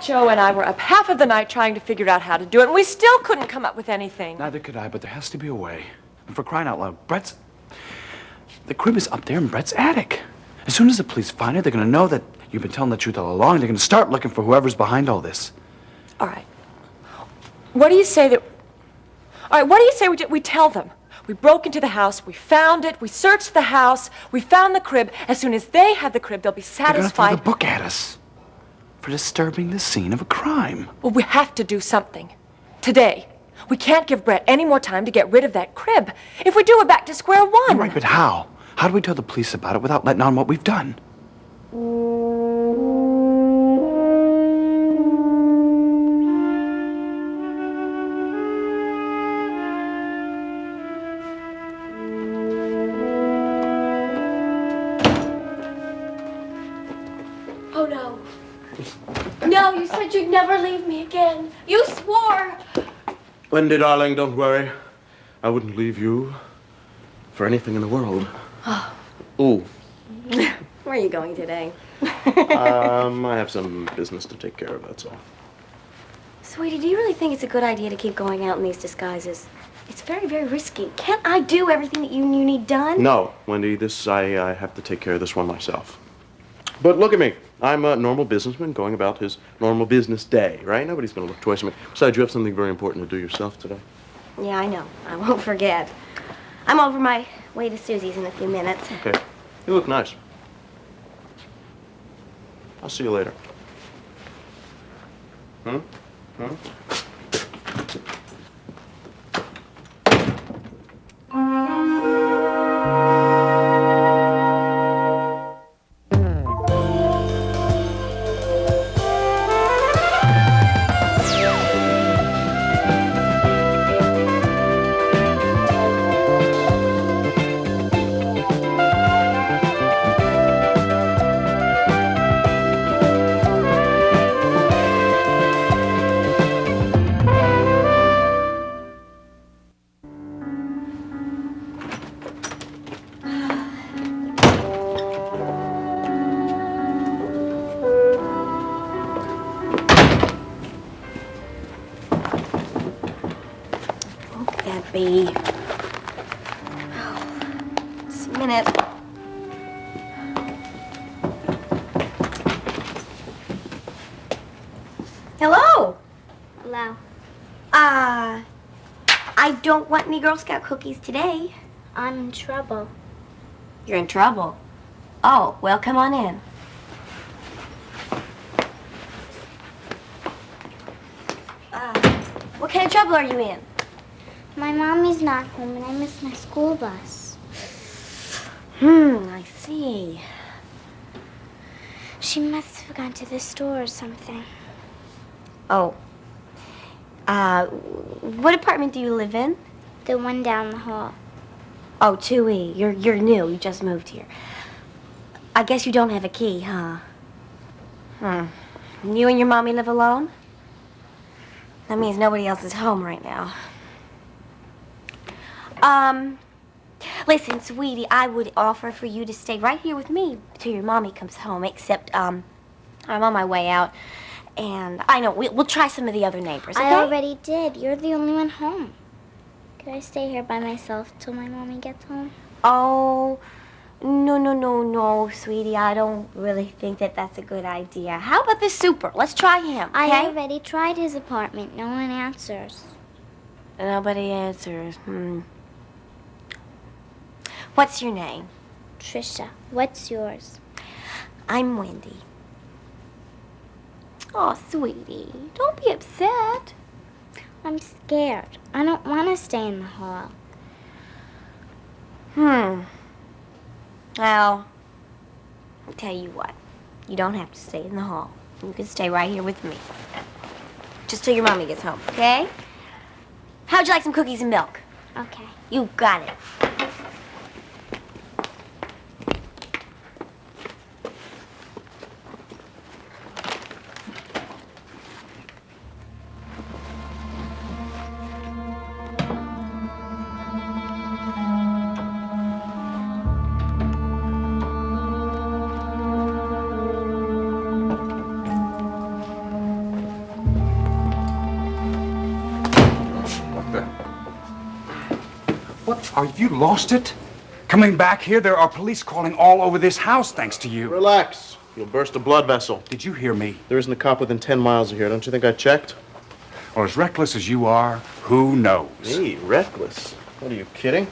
Joe and I were up half of the night trying to figure out how to do it, and we still couldn't come up with anything. Neither could I, but there has to be a way. And for crying out loud, the crib is up there in Brett's attic. As soon as the police find it, they're going to know that you've been telling the truth all along, and they're going to start looking for whoever's behind all this. All right. What do you say we tell them? We broke into the house, we found it, we searched the house, we found the crib. As soon as they have the crib, they'll be satisfied. They're going to throw the book at us for disturbing the scene of a crime. Well, we have to do something. Today. We can't give Brett any more time to get rid of that crib. If we do, we're back to square one. You're right, but how? How do we tell the police about it without letting on what we've done? Oh, no. No, you said you'd never leave me again. You swore. Wendy, darling, don't worry. I wouldn't leave you for anything in the world. Oh. Ooh. Where are you going today? I have some business to take care of, that's all. Sweetie, do you really think it's a good idea to keep going out in these disguises? It's very, very risky. Can't I do everything that you need done? No, Wendy, I have to take care of this one myself. But look at me. I'm a normal businessman going about his normal business day, right? Nobody's going to look twice at me. Besides, you have something very important to do yourself today. Yeah, I know. I won't forget. I'm over my way to Susie's in a few minutes. Okay. You look nice. I'll see you later. Be. Just a minute. Hello. Hello. I don't want any Girl Scout cookies today. I'm in trouble. You're in trouble. Oh, well, come on in. What kind of trouble are you in? My mommy's not home and I missed my school bus. I see. She must have gone to the store or something. Oh. What apartment do you live in? The one down the hall. Oh, 2E. You're new. You just moved here. I guess you don't have a key, huh? You and your mommy live alone? That means nobody else is home right now. Listen, sweetie, I would offer for you to stay right here with me till your mommy comes home, except, I'm on my way out, and I know, we'll try some of the other neighbors, okay? I already did. You're the only one home. Could I stay here by myself till my mommy gets home? Oh, no, sweetie, I don't really think that that's a good idea. How about the super? Let's try him, okay? I already tried his apartment. No one answers. Nobody answers, What's your name? Trisha, what's yours? I'm Wendy. Oh, sweetie, don't be upset. I'm scared. I don't want to stay in the hall. Well, I'll tell you what. You don't have to stay in the hall. You can stay right here with me. Just till your mommy gets home, okay? How'd you like some cookies and milk? Okay. You got it. Have you lost it? Coming back here, there are police crawling all over this house thanks to you. Relax. You'll burst a blood vessel. Did you hear me? There isn't a cop within 10 miles of here. Don't you think I checked? Well, as reckless as you are, who knows? Me? Reckless? What, are you kidding?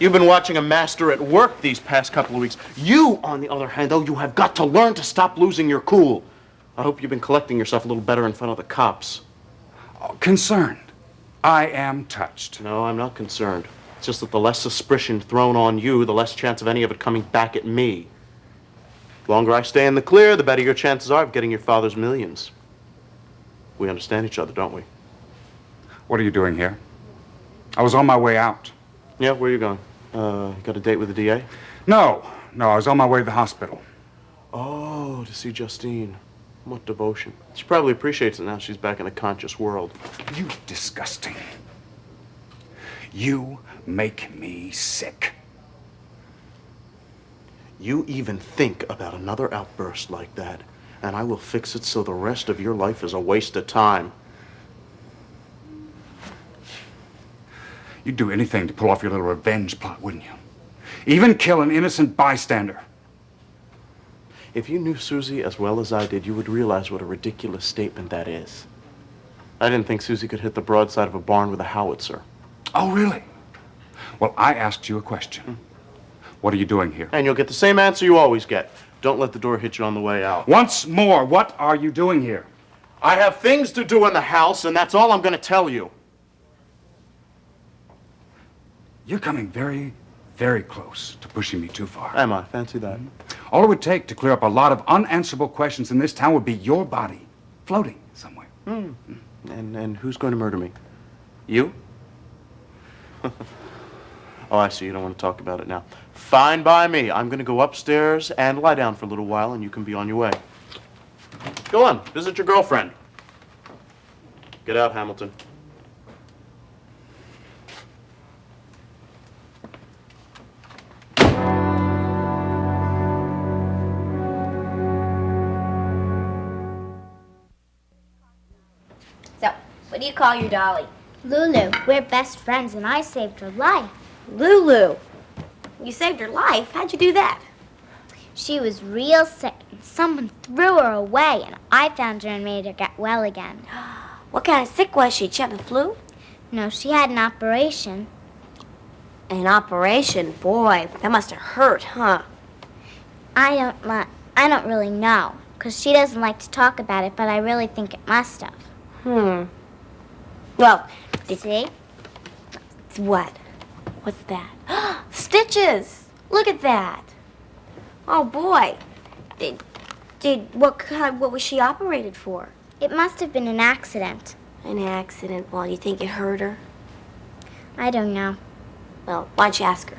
You've been watching a master at work these past couple of weeks. You, on the other hand, though, you have got to learn to stop losing your cool. I hope you've been collecting yourself a little better in front of the cops. Oh, concerned. I am touched. No, I'm not concerned. It's just that the less suspicion thrown on you, the less chance of any of it coming back at me. The longer I stay in the clear, the better your chances are of getting your father's millions. We understand each other, don't we? What are you doing here? I was on my way out. Yeah, where are you going? Got a date with the DA? No, I was on my way to the hospital. Oh, to see Justine. What devotion. She probably appreciates it now she's back in a conscious world. You disgusting. You make me sick. You even think about another outburst like that, and I will fix it so the rest of your life is a waste of time. You'd do anything to pull off your little revenge plot, wouldn't you? Even kill an innocent bystander. If you knew Susie as well as I did, you would realize what a ridiculous statement that is. I didn't think Susie could hit the broadside of a barn with a howitzer. Oh, really? Well, I asked you a question. What are you doing here? And you'll get the same answer you always get. Don't let the door hit you on the way out. Once more, what are you doing here? I have things to do in the house, and that's all I'm going to tell you. You're coming very, very close to pushing me too far. Am I? Fancy that. All it would take to clear up a lot of unanswerable questions in this town would be your body floating somewhere. And who's going to murder me? You? Oh, I see. You don't want to talk about it now. Fine by me. I'm going to go upstairs and lie down for a little while, and you can be on your way. Go on. Visit your girlfriend. Get out, Hamilton. So, what do you call your dolly? Lulu, we're best friends and I saved her life. Lulu. You saved her life? How'd you do that? She was real sick and someone threw her away and I found her and made her get well again. What kind of sick was she? She had the flu? No, she had an operation. An operation? Boy, that must have hurt, huh? I don't really know, because she doesn't like to talk about it, but I really think it must have. Well, See? what? What's that? Stitches! Look at that. Oh, boy. What was she operated for? It must have been an accident. An accident. Well, you think it hurt her? I don't know. Well, why don't you ask her?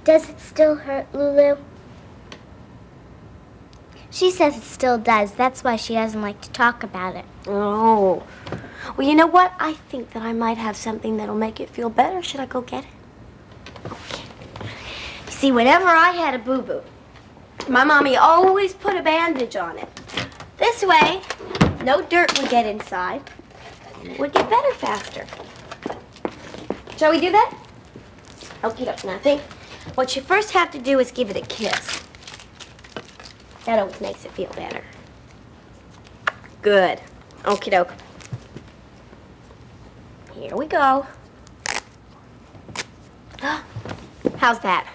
Does it still hurt, Lulu? She says it still does. That's why she doesn't like to talk about it. Oh. Well, you know what? I think that I might have something that'll make it feel better. Should I go get it? Okay. You see, whenever I had a boo-boo, my mommy always put a bandage on it. This way, no dirt would get inside, and it would get better faster. Shall we do that? Okie doke. Now, I think what you first have to do is give it a kiss. That always makes it feel better. Good. Okie doke. Here we go. How's that?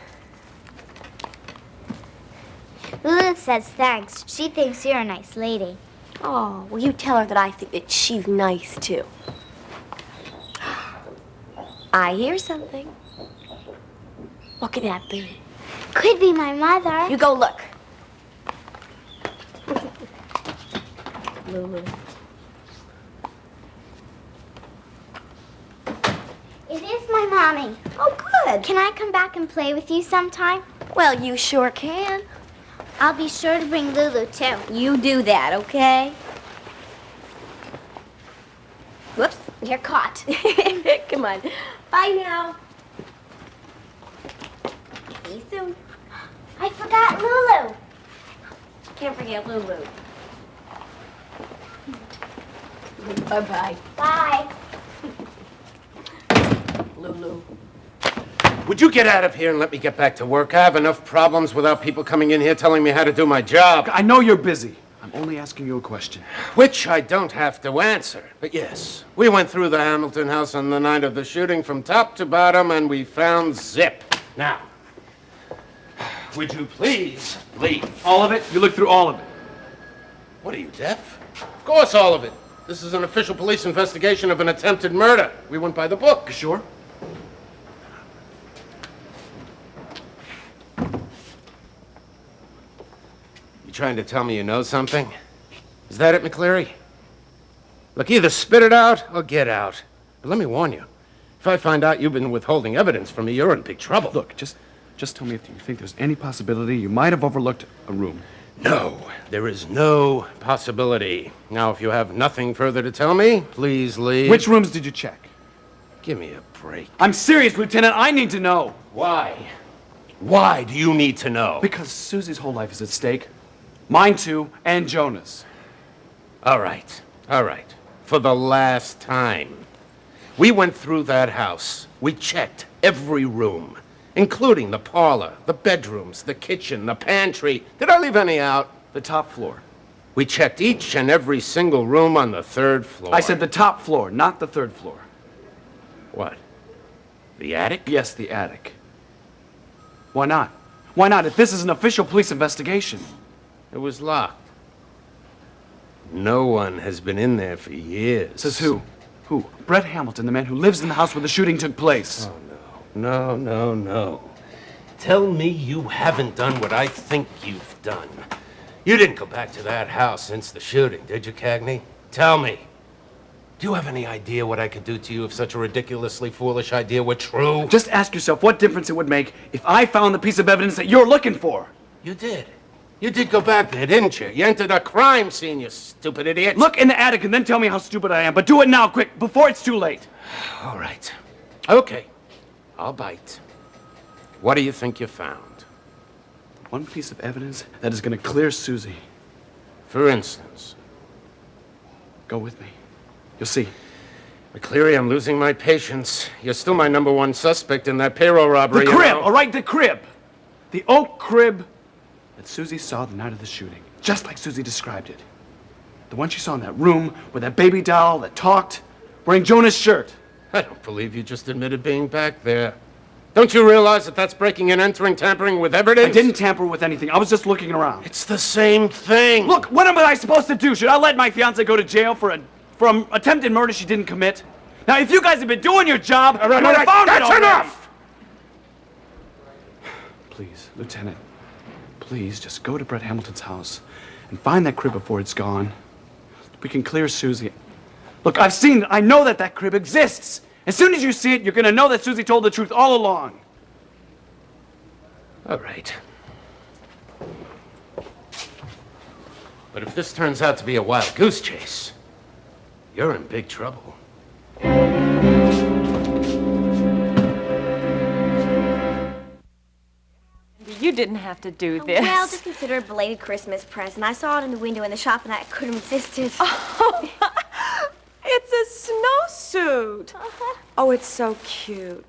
Lulu says thanks. She thinks you're a nice lady. Oh, well, you tell her that I think that she's nice, too. I hear something. What could that be? Could be my mother. You go look. Lulu. It is my mommy. Oh, good. Can I come back and play with you sometime? Well, you sure can. I'll be sure to bring Lulu, too. You do that, okay? Whoops, you're caught. Come on. Bye now. See you soon. I forgot Lulu. Can't forget Lulu. Bye-bye. Bye. Lulu. Would you get out of here and let me get back to work? I have enough problems without people coming in here telling me how to do my job. I know you're busy. I'm only asking you a question. Which I don't have to answer. But yes, we went through the Hamilton house on the night of the shooting from top to bottom, and we found Zip. Now, would you please leave? All of it? You looked through all of it. What are you, deaf? Of course, all of it. This is an official police investigation of an attempted murder. We went by the book. You sure? You trying to tell me you know something? Is that it, McCleary? Look, either spit it out or get out. But let me warn you. If I find out you've been withholding evidence from me, you're in big trouble. Look, just tell me if you think there's any possibility you might have overlooked a room. No, there is no possibility. Now, if you have nothing further to tell me, please leave. Which rooms did you check? Give me a break. I'm serious, Lieutenant. I need to know. Why? Why do you need to know? Because Susie's whole life is at stake. Mine too, and Jonah's. All right. For the last time. We went through that house. We checked every room, including the parlor, the bedrooms, the kitchen, the pantry. Did I leave any out? The top floor. We checked each and every single room on the 3rd floor. I said the top floor, not the 3rd floor. What? The attic? Yes, the attic. Why not? Why not, if this is an official police investigation? It was locked. No one has been in there for years. Says who? Who? Brett Hamilton, the man who lives in the house where the shooting took place. Oh, no. Tell me you haven't done what I think you've done. You didn't go back to that house since the shooting, did you, Cagney? Tell me. Do you have any idea what I could do to you if such a ridiculously foolish idea were true? Just ask yourself what difference it would make if I found the piece of evidence that you're looking for. You did. You did go back there, didn't you? You entered a crime scene, you stupid idiot. Look in the attic and then tell me how stupid I am, but do it now, quick, before it's too late. All right. Okay. I'll bite. What do you think you found? One piece of evidence that is going to clear Susie. For instance? Go with me. You'll see. McCleary, I'm losing my patience. You're still my #1 suspect in that payroll robbery. The crib, you know? all right, the crib. The oak crib that Susie saw the night of the shooting, just like Susie described it. The one she saw in that room with that baby doll that talked, wearing Jonah's shirt. I don't believe you just admitted being back there. Don't you realize that that's breaking and entering, tampering with evidence? I didn't tamper with anything. I was just looking around. It's the same thing. Look, what am I supposed to do? Should I let my fiancée go to jail for attempted murder she didn't commit? Now, if you guys have been doing your job, all right, you would have found it that's already. enough! Please, Lieutenant, please just go to Brett Hamilton's house and find that crib before it's gone. We can clear Susie. Look, I've seen it. I know that crib exists. As soon as you see it, you're going to know that Susie told the truth all along. All right. But if this turns out to be a wild goose chase, you're in big trouble. You didn't have to do this. Well, just consider it a belated Christmas present. I saw it in the window in the shop and I couldn't resist it. Oh, it's a snowsuit. Oh, it's so cute.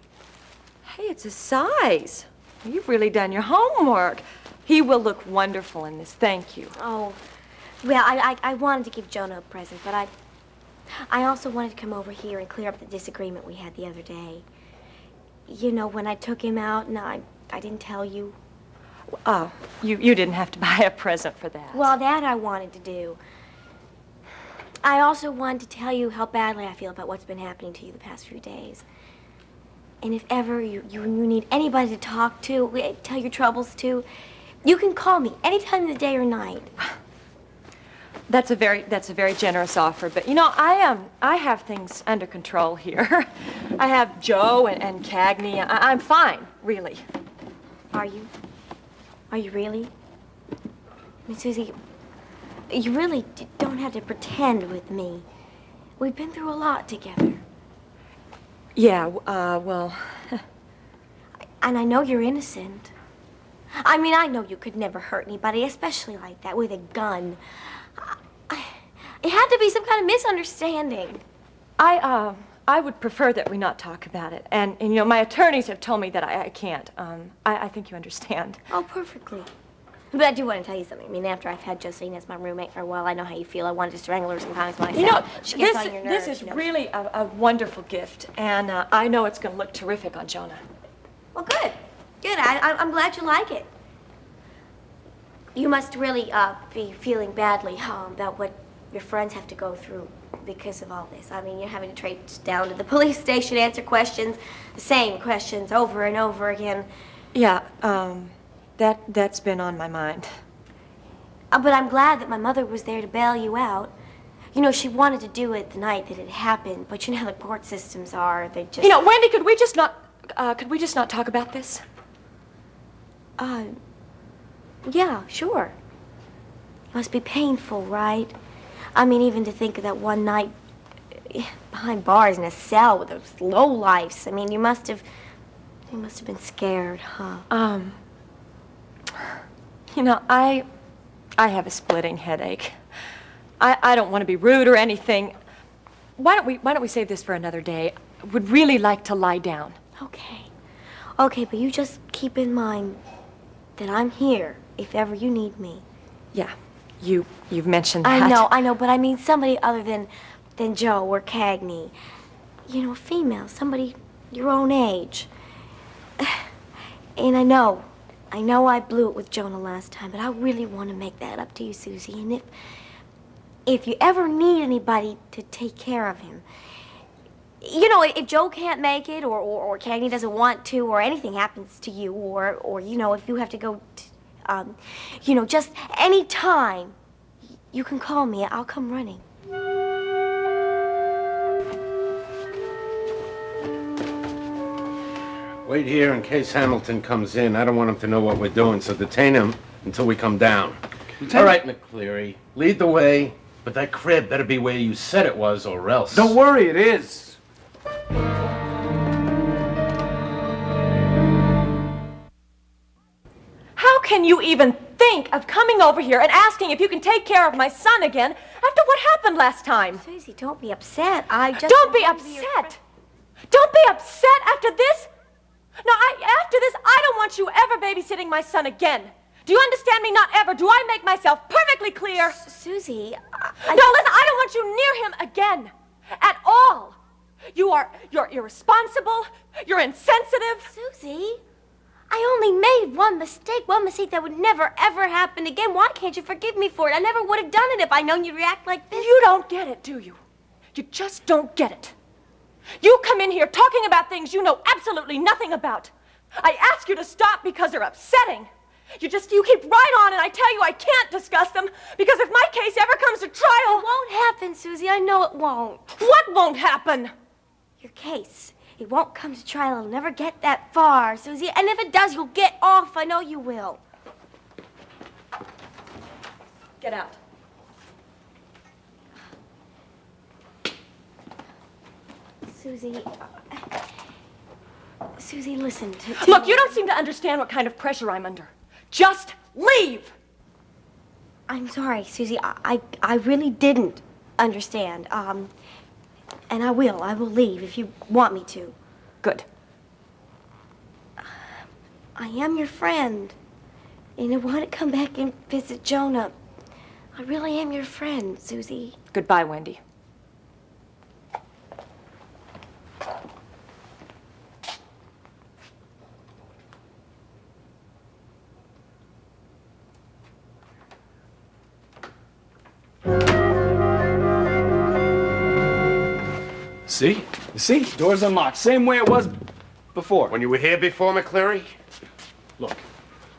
Hey, it's a size. You've really done your homework. He will look wonderful in this. Thank you. Oh, well, I wanted to give Jonah a present, but I also wanted to come over here and clear up the disagreement we had the other day. You know, when I took him out and I didn't tell you. Oh, you didn't have to buy a present for that. Well, that I wanted to do. I also wanted to tell you how badly I feel about what's been happening to you the past few days. And if ever you need anybody to talk to, tell your troubles to, you can call me any time of the day or night. That's a very generous offer, but you know, I have things under control here. I have Joe and Cagney. I'm fine, really. Are you? Are you really? I mean, Susie, you really don't have to pretend with me. We've been through a lot together. Yeah, well... And I know you're innocent. I mean, I know you could never hurt anybody, especially like that, with a gun. It had to be some kind of misunderstanding. I I would prefer that we not talk about it. And you know, my attorneys have told me that I can't. I think you understand. Oh, perfectly. But I do want to tell you something. I mean, after I've had Justine as my roommate for a while, I know how you feel. I wanted to strangle her sometimes when I You know, she gets on your nerves. this is you know. really a wonderful gift. And I know it's going to look terrific on Jonah. Well, good. Good. I'm glad you like it. You must really be feeling badly about what your friends have to go through because of all this. I mean, you're having to traipse down to the police station, answer questions, the same questions over and over again. Yeah, that's been on my mind. But I'm glad that my mother was there to bail you out. You know, she wanted to do it the night that it happened, but you know how the court systems are. They just... You know, Wendy, could we just not talk about this? Yeah, sure. Must be painful, right? I mean, even to think of that one night behind bars in a cell with those lowlifes. I mean, you must have been scared, huh? You know, I have a splitting headache. I don't want to be rude or anything. Why don't we save this for another day? I would really like to lie down. Okay. Okay, but you just keep in mind that I'm here if ever you need me. Yeah, you've mentioned that. I know, but I mean somebody other than Joe or Cagney. You know, a female, somebody your own age. And I know I blew it with Jonah last time, but I really want to make that up to you, Susie. And if you ever need anybody to take care of him, you know, if Joe can't make it, or Cagney doesn't want to, or anything happens to you, or you know, if you have to go, you know, just any time, you can call me. I'll come running. Wait here in case Hamilton comes in. I don't want him to know what we're doing, so detain him until we come down. All right, McCleary, lead the way, but that crib better be where you said it was, or else. Don't worry, it is. How can you even think of coming over here and asking if you can take care of my son again after what happened last time? Susie, don't be upset. I just... Don't be upset! Don't be upset after this! No, after this, I don't want you ever babysitting my son again. Do you understand me? Not ever. Do I make myself perfectly clear? Susie, No, listen, I don't want you near him again. At all. You're irresponsible. You're insensitive. Susie, I only made one mistake that would never, ever happen again. Why can't you forgive me for it? I never would have done it if I'd known you'd react like this. You don't get it, do you? You just don't get it. You come in here talking about things you know absolutely nothing about. I ask you to stop because they're upsetting. You keep right on, and I tell you I can't discuss them because if my case ever comes to trial... It won't happen, Susie. I know it won't. What won't happen? Your case. It won't come to trial. It'll never get that far, Susie. And if it does, you'll get off. I know you will. Get out. Susie, listen to Look, me. you don't seem to understand what kind of pressure I'm under. Just leave! I'm sorry, Susie. I really didn't understand. And I will leave if you want me to. Good. I am your friend. And I want to come back and visit Jonah. I really am your friend, Susie. Goodbye, Wendy. See? You see? Door's unlocked. Same way it was before. When you were here before, McCleary? Look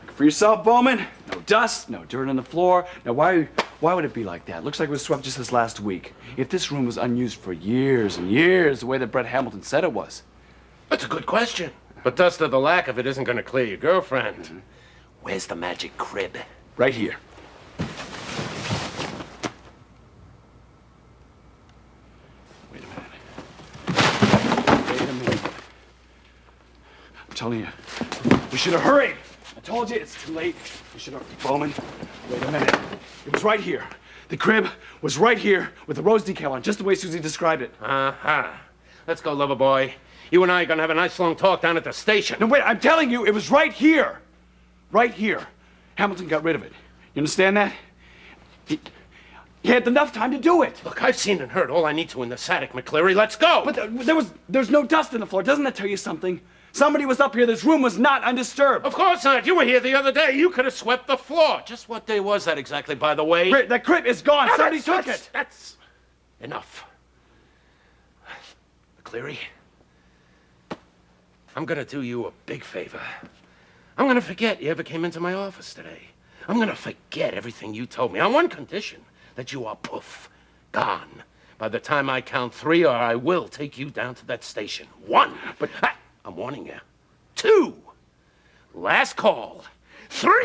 for yourself, Bowman. No dust, no dirt on the floor. Now, why would it be like that? Looks like it was swept just this last week. If this room was unused for years and years, the way that Brett Hamilton said it was. That's a good question. But dust or the lack of it isn't going to clear your girlfriend. Where's the magic crib? Right here. Wait a minute. I'm telling you, we should have hurried. I told you, it's too late. We should have... Bowman, wait a minute. It was right here. The crib was right here with the rose decal on, just the way Susie described it. Uh-huh. Let's go, lover boy. You and I are gonna have a nice long talk down at the station. No, wait, I'm telling you, it was right here. Right here. Hamilton got rid of it. You understand that? He had enough time to do it. Look, I've seen and heard all I need to in the attic, McCleary. Let's go! But there's no dust in the floor. Doesn't that tell you something? Somebody was up here. This room was not undisturbed. Of course not. You were here the other day. You could have swept the floor. Just what day was that exactly, by the way? That crib is gone. Now, Somebody took it. That's enough. McCleary, I'm gonna do you a big favor. I'm gonna forget you ever came into my office today. I'm gonna forget everything you told me on one condition, that you are poof, gone. By the time I count 3, or I will take you down to that station. 1. But I'm warning you. 2. Last call. 3.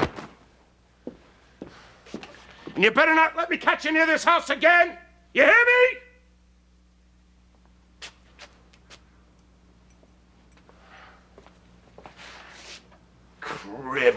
And you better not let me catch you near this house again. You hear me? Crib.